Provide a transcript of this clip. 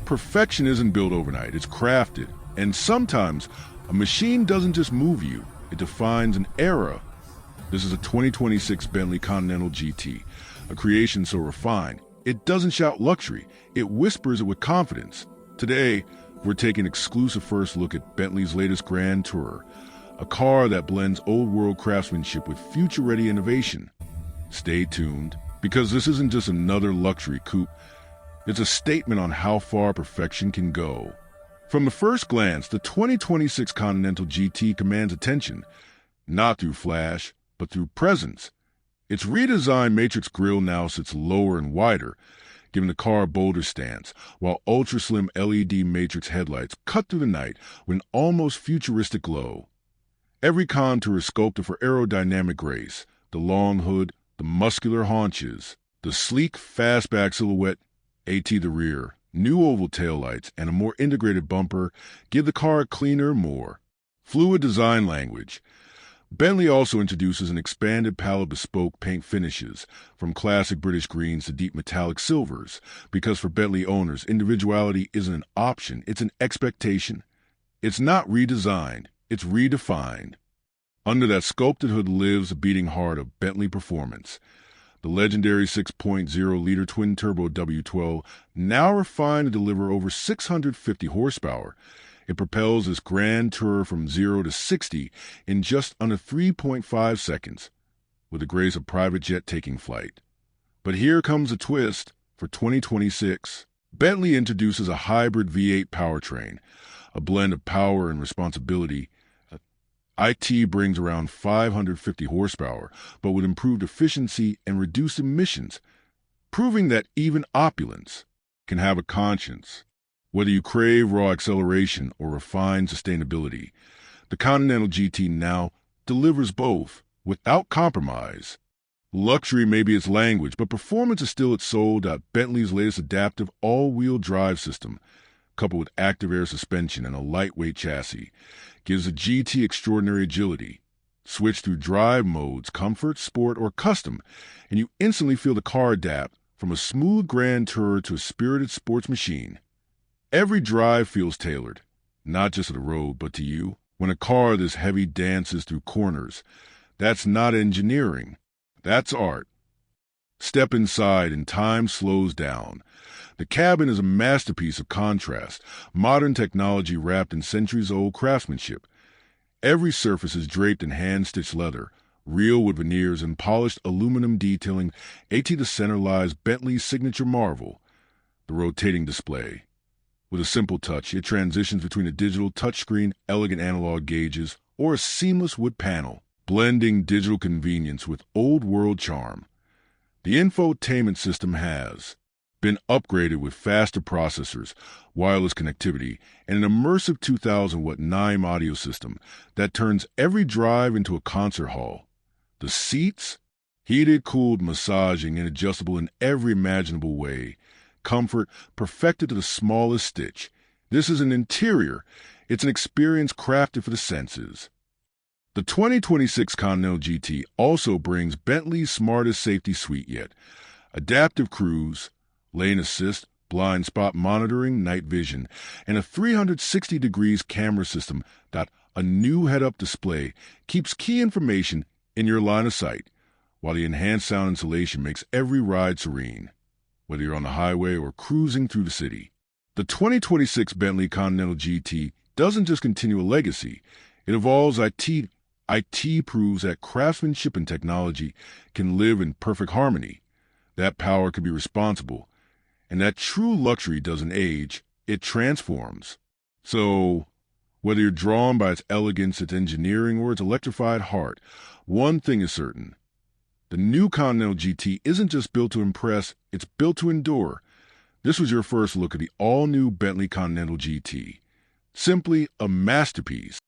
Perfection isn't built overnight, it's crafted. And sometimes, a machine doesn't just move you, it defines an era. This is a 2026 Bentley Continental GT, a creation so refined, it doesn't shout luxury, it whispers it with confidence. Today, we're taking an exclusive first look at Bentley's latest Grand Tourer, a car that blends old-world craftsmanship with future-ready innovation. Stay tuned, because this isn't just another luxury coupe, it's a statement on how far perfection can go. From the first glance, the 2026 Continental GT commands attention, not through flash, but through presence. Its redesigned matrix grille now sits lower and wider, giving the car a bolder stance, while ultra-slim LED matrix headlights cut through the night with an almost futuristic glow. Every contour is sculpted for aerodynamic grace, the long hood, the muscular haunches, the sleek fastback silhouette, the rear, new oval taillights, and a more integrated bumper give the car a cleaner, more fluid design language. Bentley also introduces an expanded palette of bespoke paint finishes, from classic British greens to deep metallic silvers, because for Bentley owners, individuality isn't an option, it's an expectation. It's not redesigned, it's redefined. Under that sculpted hood lives a beating heart of Bentley performance. The legendary 6.0-liter twin-turbo W12, now refined to deliver over 650 horsepower. It propels this Grand Tourer from 0 to 60 in just under 3.5 seconds, with the grace of private jet taking flight. But here comes a twist. For 2026, Bentley introduces a hybrid V8 powertrain, a blend of power and responsibility. IT brings around 550 horsepower, but with improved efficiency and reduced emissions, proving that even opulence can have a conscience. Whether you crave raw acceleration or refined sustainability, the Continental GT now delivers both without compromise. Luxury may be its language, but performance is still its soul. Bentley's latest adaptive all-wheel drive system, coupled with active air suspension and a lightweight chassis, gives the GT extraordinary agility. Switch through drive modes, comfort, sport, or custom, and you instantly feel the car adapt from a smooth Grand Tourer to a spirited sports machine. Every drive feels tailored, not just to the road, but to you. When a car this heavy dances through corners, that's not engineering, that's art. Step inside and time slows down. The cabin is a masterpiece of contrast, modern technology wrapped in centuries-old craftsmanship. Every surface is draped in hand-stitched leather, real wood veneers and polished aluminum detailing. The center lies Bentley's signature marvel, the rotating display. With a simple touch, it transitions between a digital touchscreen, elegant analog gauges, or a seamless wood panel, blending digital convenience with old-world charm. The infotainment system has been upgraded with faster processors, wireless connectivity, and an immersive 2,000-watt NIME audio system that turns every drive into a concert hall. The seats? Heated, cooled, massaging, and adjustable in every imaginable way. Comfort perfected to the smallest stitch. This is an interior. It's an experience crafted for the senses. The 2026 Continental GT also brings Bentley's smartest safety suite yet. Adaptive cruise, lane assist, blind spot monitoring, night vision, and a 360 degrees camera system. A new head-up display keeps key information in your line of sight, while the enhanced sound insulation makes every ride serene, whether you're on the highway or cruising through the city. The 2026 Bentley Continental GT doesn't just continue a legacy, it evolves. IT proves that craftsmanship and technology can live in perfect harmony. That power can be responsible, and that true luxury doesn't age, it transforms. So, whether you're drawn by its elegance, its engineering, or its electrified heart, one thing is certain. The new Continental GT isn't just built to impress, it's built to endure. This was your first look at the all-new Bentley Continental GT. Simply a masterpiece.